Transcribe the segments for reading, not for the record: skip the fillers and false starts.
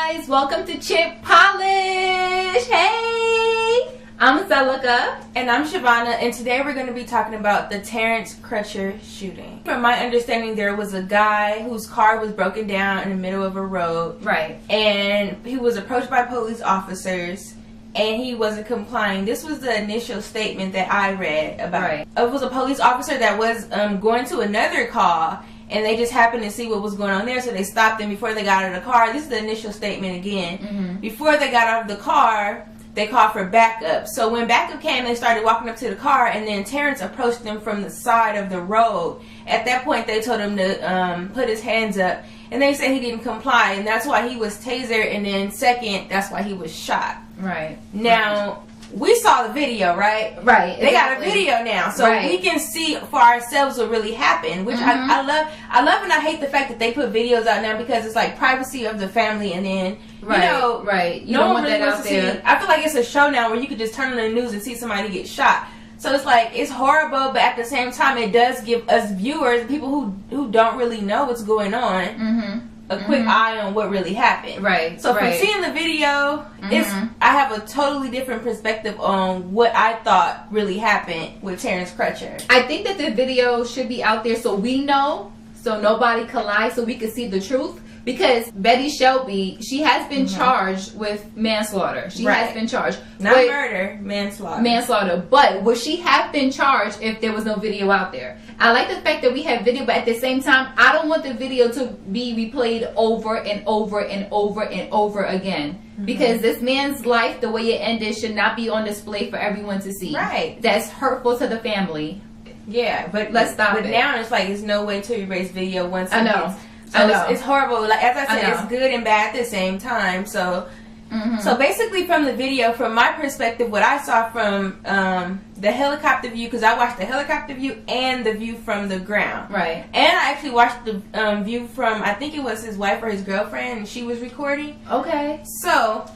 guys, welcome to Chip Polish. Hey, I'm Celica. And I'm Shavana, and today we're going to be talking about the Terence Crutcher shooting. From my understanding, there was a guy whose car was broken down in the middle of a road. Right. And he was approached by police officers, and he wasn't complying. This was the initial statement that I read about. Right. It was a police officer that was going to another call, and they just happened to see what was going on there, so they stopped him before they got out of the car. This is the initial statement again. Mm-hmm. Before they got out of the car, they called for backup. So when backup came, they started walking up to the car, and then Terence approached them from the side of the road. At that point, they told him to put his hands up, and they said he didn't comply, and that's why he was tasered, and then second, that's why he was shot. Right. Now, we saw the video, right? Right. They got a video now, so we can see for ourselves what really happened, which I love. I love and I hate the fact that they put videos out now because it's like privacy of the family, and then you know, you don't want really that out there. I feel like it's a show now where you could just turn on the news and see somebody get shot. So it's like, it's horrible, but at the same time, it does give us viewers, people who don't really know what's going on, a quick eye on what really happened. Right. So from seeing the video, I have a totally different perspective on what I thought really happened with Terence Crutcher. I think that the video should be out there so we know, so nobody can lie, so we can see the truth. Because Betty Shelby, she has been charged with manslaughter. She has been charged. Not murder, manslaughter. Manslaughter. But would she have been charged if there was no video out there? I like the fact that we have video, but at the same time, I don't want the video to be replayed over and over and over and over again. Because this man's life, the way it ended, should not be on display for everyone to see. Right. That's hurtful to the family. Yeah, but let's stop it. But now it's like, there's no way to erase video once it I know. gets... So it's horrible. Like, as I said, it's good and bad at the same time. So, so basically, from the video, from my perspective, what I saw from the helicopter view, because I watched the helicopter view and the view from the ground. Right. And I actually watched the view from, I think it was his wife or his girlfriend, and she was recording. Okay. So,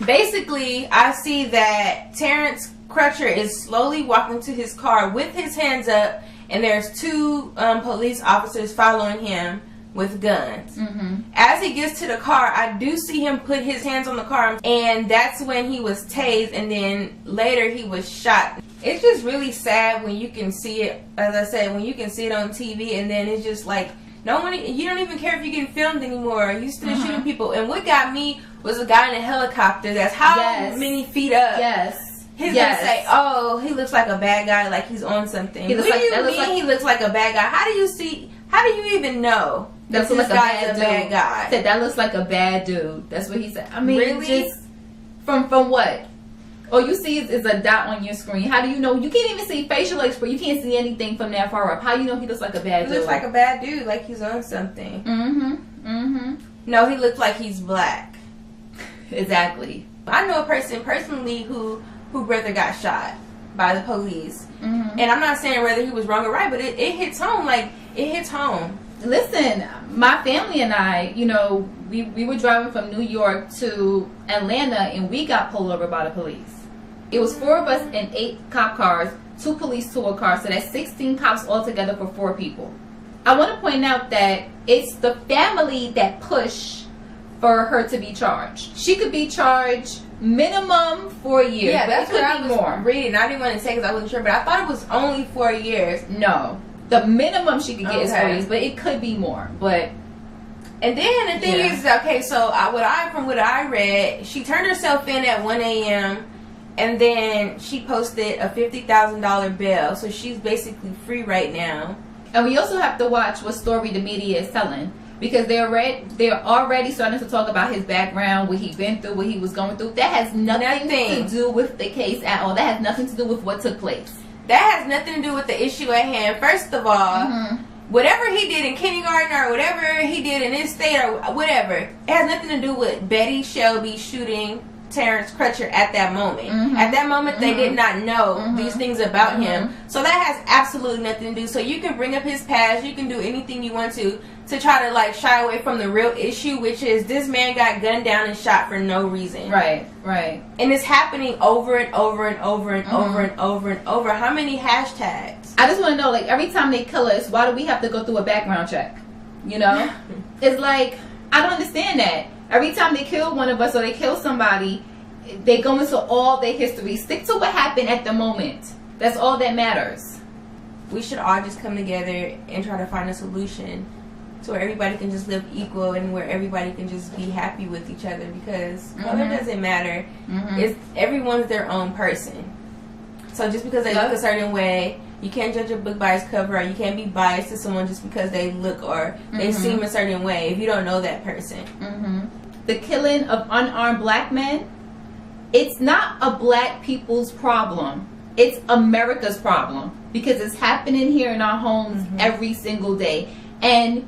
basically, I see that Terence Crutcher is slowly walking to his car with his hands up, and there's two police officers following him with guns. As he gets to the car, I do see him put his hands on the car, and that's when he was tased, and then later he was shot. It's just really sad when you can see it, as I said, when you can see it on TV, and then it's just like, no one, you don't even care if you get filmed anymore. You still shooting people. And what got me was a guy in a helicopter that's how many feet up. He's gonna say, "Oh, he looks like a bad guy, like he's on something." What do you mean he looks like a bad guy? How do you even know that this guy's a bad guy? Said that looks like a bad dude. That's what he said. I mean, really? Just from what? All you see is a dot on your screen. How do you know? You can't even see facial expression. You can't see anything from that far up. How do you know he looks like a bad dude? He looks like a bad dude, like he's on something. No, he looks like he's black. Exactly. I know a person personally who brother got shot by the police. And I'm not saying whether he was wrong or right, but it hits home. Like, it hits home. Listen, my family and I, you know, we were driving from New York to Atlanta, and we got pulled over by the police. It was 4 of us in 8 cop cars, 2 police to a car, so that's 16 cops altogether for 4 people. I want to point out that it's the family that pushed for her to be charged. She could be charged minimum 4 years. Yeah, that's what I was more. reading. I didn't want to say because I wasn't sure, but I thought it was only 4 years. No, the minimum she could get is 4 years, but it could be more. But and then the thing is, okay, so from what I read, she turned herself in at 1 a.m. and then she posted a $50,000 bail, so she's basically free right now. And we also have to watch what story the media is telling. Because they're already starting to talk about his background, what he's been through, what he was going through. That has nothing to do with the case at all. That has nothing to do with what took place. That has nothing to do with the issue at hand. First of all, whatever he did in kindergarten or whatever he did in his state or whatever, it has nothing to do with Betty Shelby shooting Terence Crutcher at that moment. At that moment, they did not know these things about him. So that has absolutely nothing to do. So you can bring up his past. You can do anything you want to try to like shy away from the real issue, which is this man got gunned down and shot for no reason. Right. And it's happening over and over and over and over and over and over. How many hashtags? I just want to know, like, every time they kill us, why do we have to go through a background check? You know? It's like, I don't understand that. Every time they kill one of us or they kill somebody, they go into all their history. Stick to what happened at the moment. That's all that matters. We should all just come together and try to find a solution so where everybody can just live equal and where everybody can just be happy with each other, because color doesn't matter. It's everyone's their own person. So just because they look a certain way, you can't judge a book by its cover, or you can't be biased to someone just because they look or they seem a certain way if you don't know that person. The killing of unarmed black men, it's not a black people's problem. It's America's problem, because it's happening here in our homes every single day. And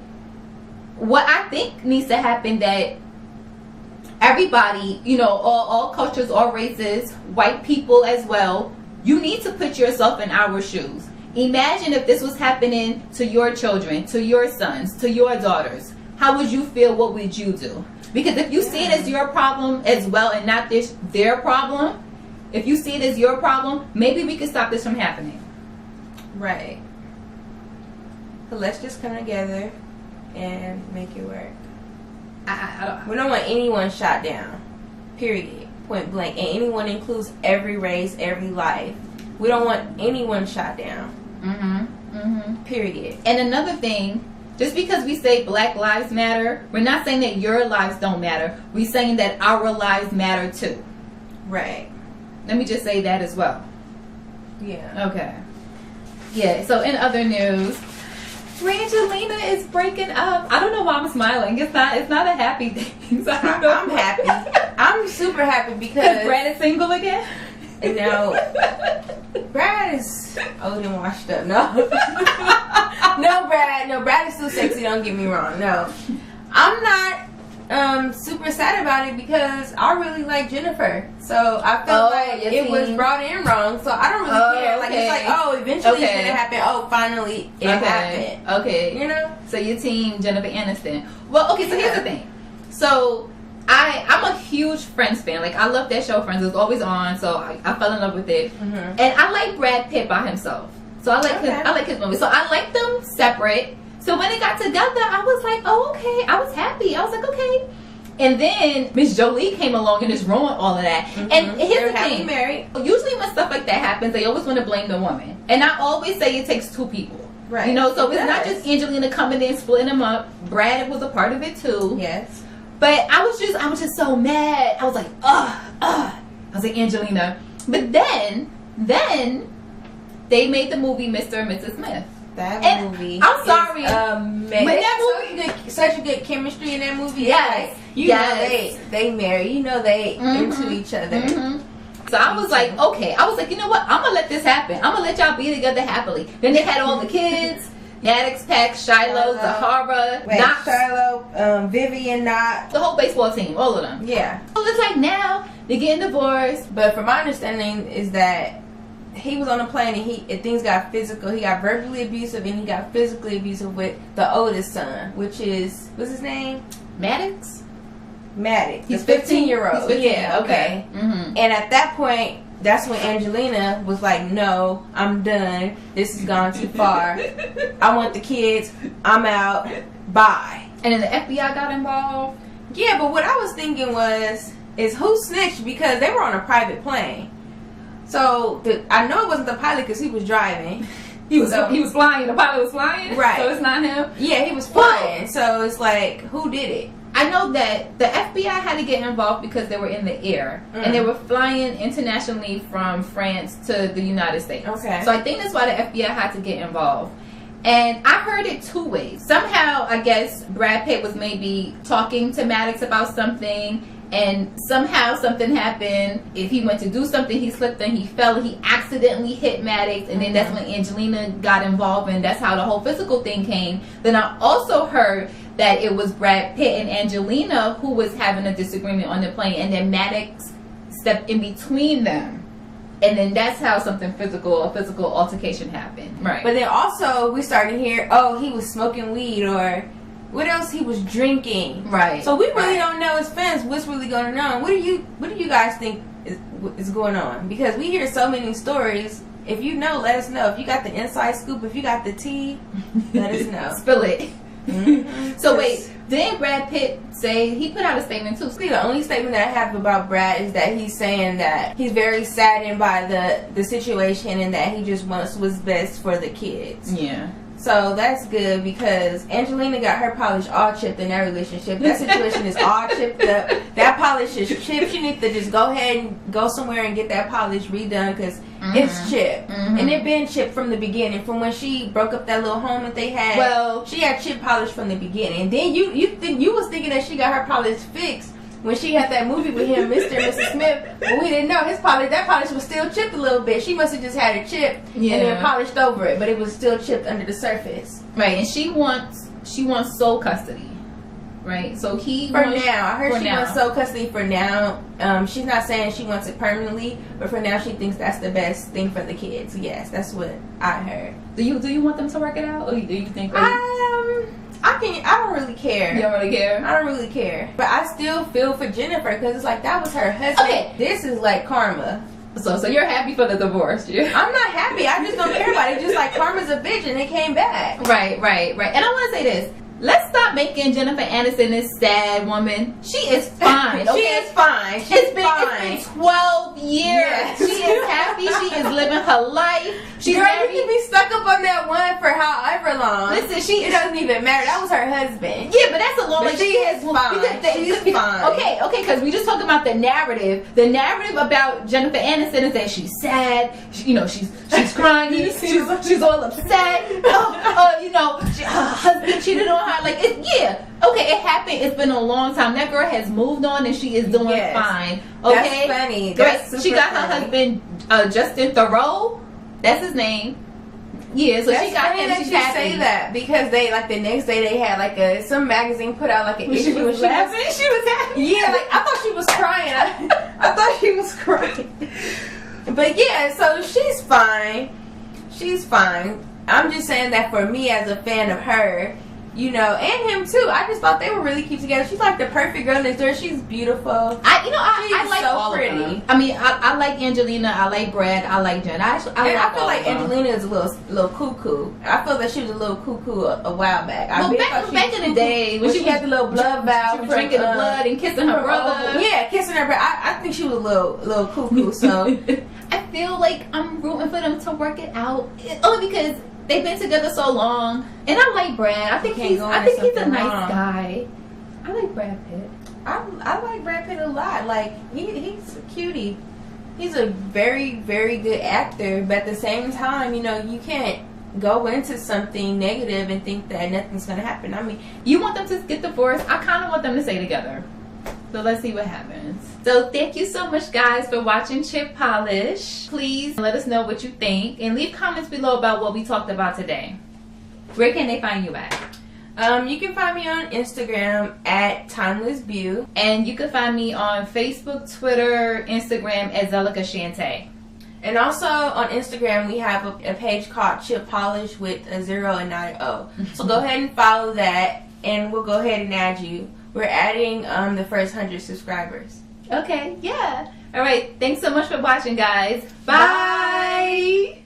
what I think needs to happen, that everybody, you know, all cultures, all races, white people as well, you need to put yourself in our shoes. Imagine if this was happening to your children, to your sons, to your daughters. How would you feel? What would you do? Because if you see it as your problem as well and not their problem, if you see it as your problem, maybe we can stop this from happening. Right. So let's just come together and make it work. We don't want anyone shot down. Period. Point blank. And anyone includes every race, every life. We don't want anyone shot down. Period. And another thing, just because we say Black Lives Matter, we're not saying that your lives don't matter. We're saying that our lives matter too. Right. Let me just say that as well. Yeah. Okay. Yeah, so in other news, Brangelina is breaking up. I don't know why I'm smiling. It's not a happy thing. So I'm happy. I'm super happy because Brad is single again. You know, Brad is old and washed up. No. Brad is still sexy, don't get me wrong. No. I'm not super sad about it because I really like Jennifer. So I felt like it was brought in wrong. So I don't really care. Like, it's like, eventually it's gonna happen. Finally it happened. Okay. You know? So you're team Jennifer Aniston. Well, okay, so here's the thing. So I'm a huge Friends fan. Like, I love that show Friends. It was always on, so I fell in love with it. And I like Brad Pitt by himself. So I like his movies. So I like them separate. So when they got together, I was like, oh, okay. I was happy. I was like, okay. And then Miss Jolie came along and just ruined all of that. And here's the thing. Married. Usually when stuff like that happens, they always want to blame the woman. And I always say it takes two people. Right. You know, so it's not just Angelina coming in, splitting them up. Brad was a part of it too. Yes. But I was just so mad. I was like, I was like, Angelina. But then they made the movie Mr. and Mrs. Smith. That movie. I'm sorry. Amazing. But that movie, such a good chemistry in that movie. Yes. Like, you know they marry. You know they into each other. So I was like, okay. I was like, you know what? I'm gonna let this happen. I'm gonna let y'all be together happily. Then they had all the kids. Maddox, Pack, Shiloh, Zahara, Knox. Shiloh, Vivian, Knox. The whole baseball team, all of them. Yeah. So it's like now they're getting divorced. But from my understanding is that he was on a plane and things got physical. He got verbally abusive and he got physically abusive with the oldest son, which is, what's his name? Maddox? Maddox. He's the 15-year-old. Yeah, okay. And at that point, that's when Angelina was like, no, I'm done. This has gone too far. I want the kids. I'm out. Bye. And then the FBI got involved. Yeah, but what I was thinking is who snitched, because they were on a private plane. So I know it wasn't the pilot because he was driving. He was flying. The pilot was flying. Right. So it's not him. Yeah, he was flying. So it's like, who did it? I know that the FBI had to get involved because they were in the air and they were flying internationally from France to the United States. Okay. So I think that's why the FBI had to get involved. And I heard it two ways. Somehow, I guess Brad Pitt was maybe talking to Maddox about something, and somehow something happened. If he went to do something, he slipped and he fell and he accidentally hit Maddox, and then that's when Angelina got involved, and that's how the whole physical thing came. Then I also heard that it was Brad Pitt and Angelina who was having a disagreement on the plane, and then Maddox stepped in between them. And then that's how a physical altercation happened. Right. But then also we started to hear, he was smoking weed, or what else he was drinking. Right. So we really don't know as fans what's really going on. What do you guys think is going on? Because we hear so many stories. If you know, let us know. If you got the inside scoop, if you got the tea, let us know. Spill it. So wait, Didn't Brad Pitt say, he put out a statement too? The only statement that I have about Brad is that he's saying that he's very saddened by the situation and that he just wants what's best for the kids. Yeah. So that's good because Angelina got her polish all chipped in that relationship. That situation is all chipped up. That polish is chipped. She needs to just go ahead and go somewhere and get that polish redone because it's chipped. And it been chipped from the beginning. From when she broke up that little home that they had. Well, she had chip polish from the beginning. And then you was thinking that she got her polish fixed when she had that movie with him, Mr. and Mrs. Smith, but we didn't know that polish was still chipped a little bit. She must have just had it chipped and then polished over it, but it was still chipped under the surface. Right, and she wants sole custody. Right, so now, I heard she wants sole custody for now. She's not saying she wants it permanently, but for now she thinks that's the best thing for the kids. Yes, that's what I heard. Do you want them to work it out, or do you think? I don't really care. You don't really care? I don't really care. But I still feel for Jennifer because it's like that was her husband. Okay. This is like karma. So you're happy for the divorce? Yeah. I'm not happy. I just don't care about it. Just like karma's a bitch and it came back. Right. And I want to say this. Let's stop making Jennifer Aniston this sad woman. She is fine. Okay? She is fine. It's been 12 years. Yes. She is happy. She is living her life. She's Girl, you can be stuck up on that one for however long. Listen, it doesn't even matter. That was her husband. Yeah, but that's a long. But she is fine. She's fine. Okay, because we just talked about the narrative. The narrative about Jennifer Aniston is that she's sad. She's crying. she's all upset. Her husband cheated on her. Like it happened. It's been a long time. That girl has moved on and she is doing fine. Okay, that's funny. That's she got her husband Justin Theroux. That's his name. Yeah, so she got him. That she's you happy. Say that because they the next day they had some magazine put out an issue. She was laughing. She was happy. Yeah, I thought she was crying. I thought she was crying. But yeah, so she's fine. She's fine. I'm just saying that for me as a fan of her, and him too. I just thought they were really cute together. She's like the perfect girl next door. She's beautiful. I like so all pretty. of them. I mean, I like Angelina. I like Brad. I like Jen. I feel like Angelina is a little cuckoo. I feel that she was a little cuckoo a while back. Back in the day when she had the little blood valve, she was drinking the blood and kissing her brother. Yeah, kissing her brother. I think she was a little cuckoo. So I feel like I'm rooting for them to work it out. Only because they've been together so long, and I like Brad. I think he's a nice guy. I like Brad Pitt. I like Brad Pitt a lot. Like he's a cutie. He's a very, very good actor. But at the same time, you can't go into something negative and think that nothing's gonna happen. I mean, you want them to get divorced. I kind of want them to stay together. So let's see what happens. So thank you so much, guys, for watching Chip Polish. Please let us know what you think and leave comments below about what we talked about today. Where can they find you at? You can find me on Instagram at TimelessView. And you can find me on Facebook, Twitter, Instagram at Zelica Shante. And also on Instagram, we have a page called Chip Polish with a 0 and not an O. So go ahead and follow that, and we'll go ahead and add you. We're adding the first 100 subscribers. Okay, yeah. All right. Thanks so much for watching, guys. Bye.